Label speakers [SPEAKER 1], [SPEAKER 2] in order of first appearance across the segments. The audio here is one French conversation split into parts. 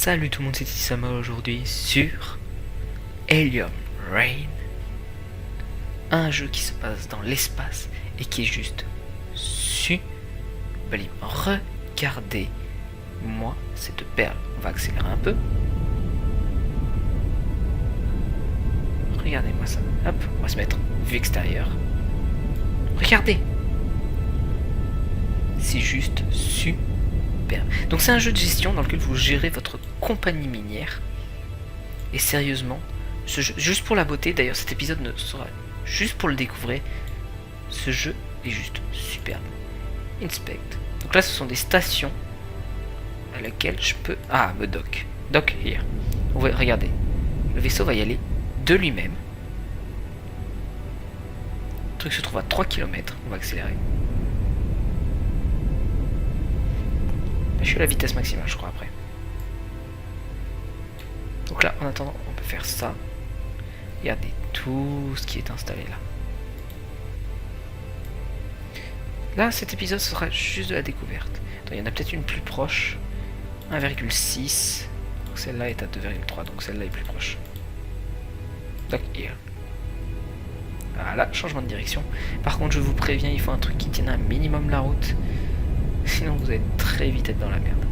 [SPEAKER 1] Salut tout le monde, c'est Isama aujourd'hui sur Helium Rain, un jeu qui se passe dans l'espace et qui est juste sublime. Regardez-moi cette perle. On va accélérer un peu. Regardez-moi ça. Hop, on va se mettre vue extérieure. Regardez. C'est juste super. Donc c'est un jeu de gestion dans lequel vous gérez votre compagnie minière. Et sérieusement, ce jeu, juste pour la beauté, d'ailleurs cet épisode ne sera juste pour le découvrir. Ce jeu est juste superbe. Inspect. Donc là ce sont des stations à laquelle je peux... Ah, me dock. Dock here. Regardez. Le vaisseau va y aller de lui-même. Le truc se trouve à 3 km. On va accélérer. Je suis à la vitesse maximale, je crois, après. Donc là, en attendant, on peut faire ça. Regardez tout ce qui est installé là. Là, cet épisode sera juste de la découverte. Donc, il y en a peut-être une plus proche. 1,6. Celle-là est à 2,3, donc celle-là est plus proche. Donc, here. Voilà, changement de direction. Par contre, je vous préviens, il faut un truc qui tienne un minimum la route. Sinon vous allez très vite être dans la merde.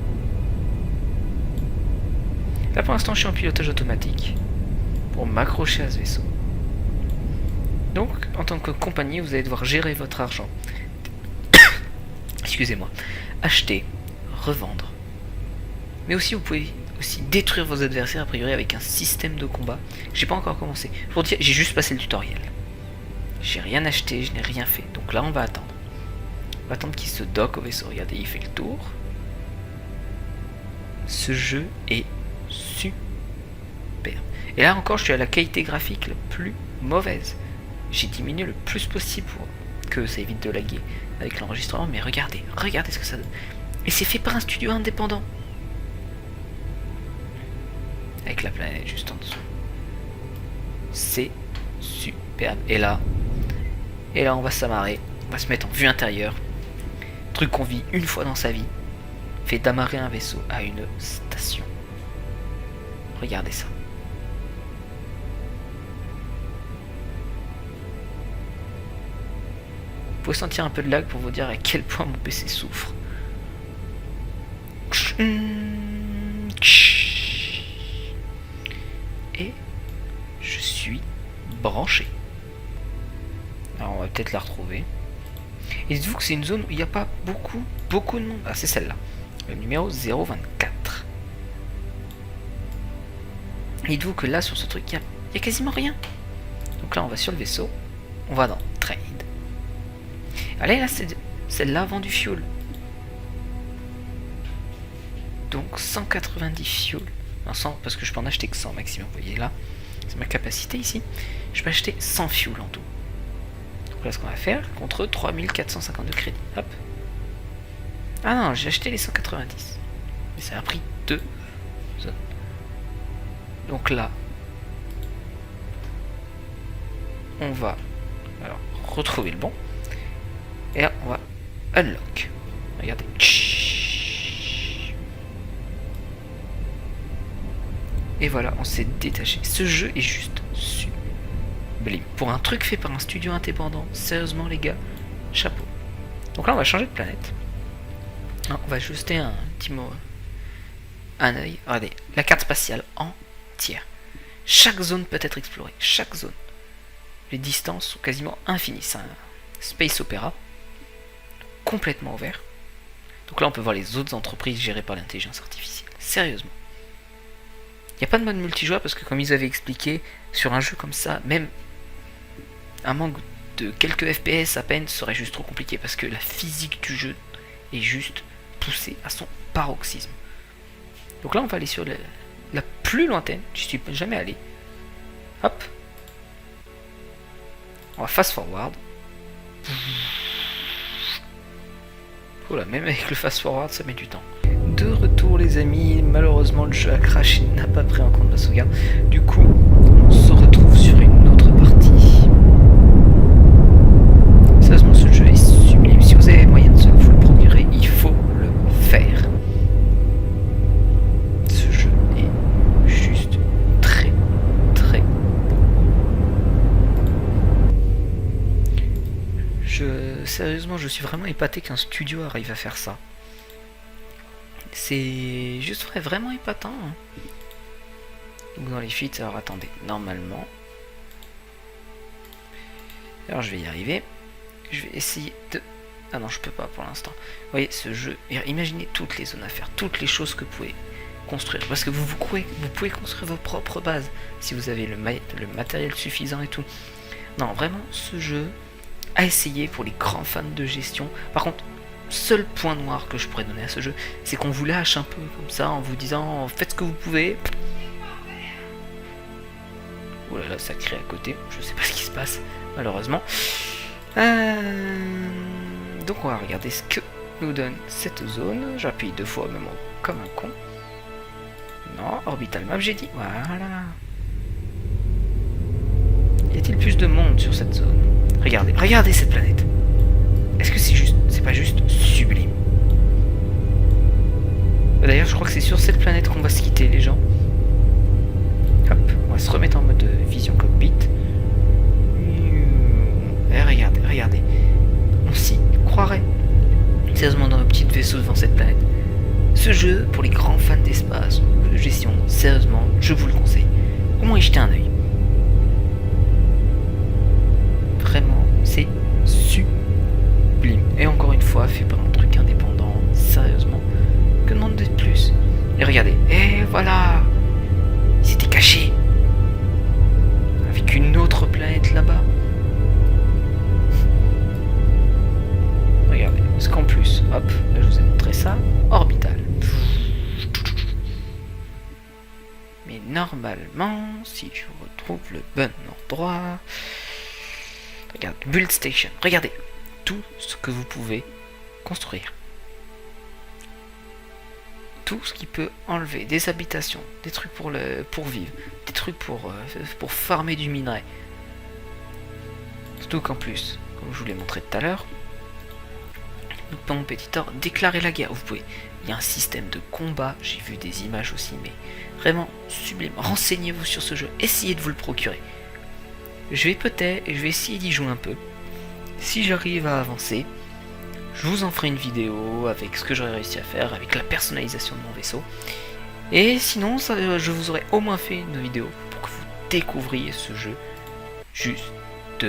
[SPEAKER 1] Là pour l'instant je suis en pilotage automatique pour m'accrocher à ce vaisseau. Donc en tant que compagnie vous allez devoir gérer votre argent. Excusez-moi. Acheter, revendre. Mais aussi vous pouvez aussi détruire vos adversaires a priori avec un système de combat. J'ai pas encore commencé. Pour dire, j'ai juste passé le tutoriel. J'ai rien acheté, je n'ai rien fait. Donc là on va attendre. On va attendre qu'il se docke au vaisseau. Regardez, il fait le tour. Ce jeu est super. Et là encore, je suis à la qualité graphique la plus mauvaise. J'ai diminué le plus possible pour que ça évite de laguer avec l'enregistrement. Mais regardez, regardez ce que ça donne. Et c'est fait par un studio indépendant. Avec la planète juste en dessous. C'est superbe. Et là, on va s'amarrer. On va se mettre en vue intérieure. Truc qu'on vit une fois dans sa vie, fait d'amarrer un vaisseau à une station. Regardez ça. Vous pouvez sentir un peu de lag pour vous dire à quel point mon PC souffre. Et je suis branché. Alors on va peut-être la retrouver. Et dites-vous que c'est une zone où il n'y a pas beaucoup de monde. Ah, c'est celle-là. Le numéro 024. Et dites-vous que là, sur ce truc, il y a quasiment rien. Donc là, on va sur le vaisseau. On va dans Trade. Allez, là, celle-là vend du fuel. Donc 190 fuel. Non, 100, parce que je peux en acheter que 100 maximum. Vous voyez là, c'est ma capacité ici. Je peux acheter 100 fuel en tout. Voilà ce qu'on va faire contre 3452 crédits. Hop. Ah non, j'ai acheté les 190. Mais ça a pris 2 zones. Donc là, on va alors retrouver le bon. Et là, on va unlock. Regardez. Et voilà, on s'est détaché. Ce jeu est juste super. Pour un truc fait par un studio indépendant, sérieusement les gars, chapeau. Donc là on va changer de planète. On va ajuster un petit mot, un œil. Regardez, la carte spatiale entière. Chaque zone peut être explorée, chaque zone. Les distances sont quasiment infinies. C'est un space opéra complètement ouvert. Donc là on peut voir les autres entreprises gérées par l'intelligence artificielle. Sérieusement. Il n'y a pas de mode multijoueur parce que comme ils avaient expliqué, sur un jeu comme ça, même un manque de quelques FPS à peine serait juste trop compliqué parce que la physique du jeu est juste poussée à son paroxysme. Donc là on va aller sur la plus lointaine, je suis jamais allé. Hop. On va fast forward. Voilà, même avec le fast forward ça met du temps. De retour les amis, malheureusement le jeu a craché, n'a pas pris en compte ma sauvegarde. Du coup, on se retrouve sur une autre partie. Sérieusement ce jeu est sublime, si vous avez moyen de vous le procurer, il faut le faire. Ce jeu sérieusement, je suis vraiment épaté qu'un studio arrive à faire ça. C'est juste vraiment épatant. Hein. Donc dans les feats, alors attendez, normalement... Alors je vais y arriver. Je vais essayer de... Ah non, je peux pas pour l'instant. Vous voyez, ce jeu... Imaginez toutes les zones à faire, toutes les choses que vous pouvez construire. Parce que vous pouvez construire vos propres bases si vous avez le matériel suffisant et tout. Non, vraiment, ce jeu à essayer pour les grands fans de gestion. Par contre, seul point noir que je pourrais donner à ce jeu, c'est qu'on vous lâche un peu comme ça en vous disant faites ce que vous pouvez. Oh là là, ça crie à côté. Je sais pas ce qui se passe, malheureusement. Donc on va regarder ce que nous donne cette zone. J'appuie 2 fois même comme un con. Non, orbital map j'ai dit. Voilà. Y a-t-il plus de monde sur cette zone? Regardez cette planète. Est-ce que c'est pas juste sublime? D'ailleurs, je crois que c'est sur cette planète qu'on va se quitter, les gens. Hop, on va se remettre en mode vision cockpit. Et regardez. On s'y croirait. Sérieusement, dans nos petits vaisseaux devant cette planète. Ce jeu, pour les grands fans d'espace ou de gestion, sérieusement, je vous le conseille. Au moins y jeter un œil. Vraiment, c'est sublime. Et encore une fois, fait par un truc indépendant, sérieusement. Que demande de plus? Et regardez, et voilà! Il s'était caché! Avec une autre planète là-bas. Regardez, parce qu'en plus, hop, là je vous ai montré ça, orbital. Mais normalement, si je retrouve le bon endroit... Regarde, Build Station. Regardez tout ce que vous pouvez construire. Tout ce qui peut enlever des habitations, des trucs pour vivre, des trucs pour farmer du minerai. Surtout qu'en plus, comme je vous l'ai montré tout à l'heure, notre compétiteur déclarer la guerre. Vous pouvez. Il y a un système de combat. J'ai vu des images aussi, mais vraiment sublime. Renseignez-vous sur ce jeu. Essayez de vous le procurer. Je vais essayer d'y jouer un peu. Si j'arrive à avancer, je vous en ferai une vidéo avec ce que j'aurais réussi à faire, avec la personnalisation de mon vaisseau. Et sinon, je vous aurais au moins fait une vidéo pour que vous découvriez ce jeu juste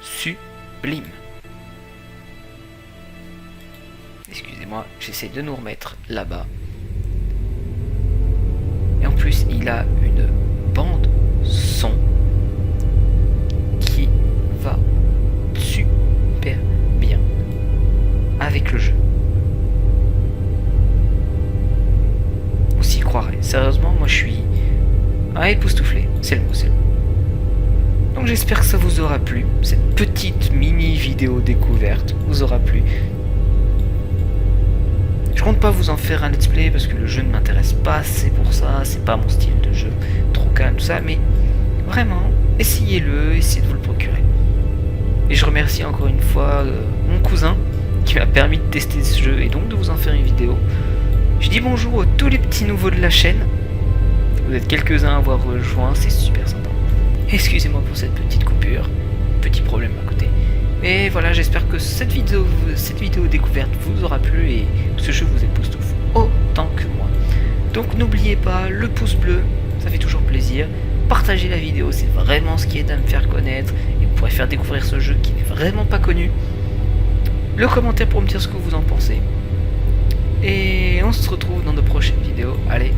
[SPEAKER 1] sublime. Excusez-moi, j'essaie de nous remettre là-bas. Et en plus, il a une bande son qui va super bien avec le jeu. On s'y croirait. Sérieusement, moi je suis époustouflé. C'est le mot. Donc j'espère que ça vous aura plu. Cette petite mini vidéo découverte vous aura plu. Je compte pas vous en faire un let's play parce que le jeu ne m'intéresse pas, c'est pour ça, c'est pas mon style de jeu, trop calme, tout ça, mais vraiment, essayez-le, essayez de vous le procurer. Et je remercie encore une fois mon cousin qui m'a permis de tester ce jeu et donc de vous en faire une vidéo. Je dis bonjour à tous les petits nouveaux de la chaîne. Vous êtes quelques-uns à avoir rejoint, c'est super sympa. Excusez-moi pour cette petite coupure, petit problème à côté. Mais voilà, j'espère que cette vidéo découverte vous aura plu et que ce jeu vous époustoufle autant que moi. Donc n'oubliez pas le pouce bleu, ça fait toujours plaisir. Partagez la vidéo, c'est vraiment ce qui aide à me faire connaître et vous pourrez faire découvrir ce jeu qui n'est vraiment pas connu. Le commentaire pour me dire ce que vous en pensez. Et on se retrouve dans de prochaines vidéos. Allez,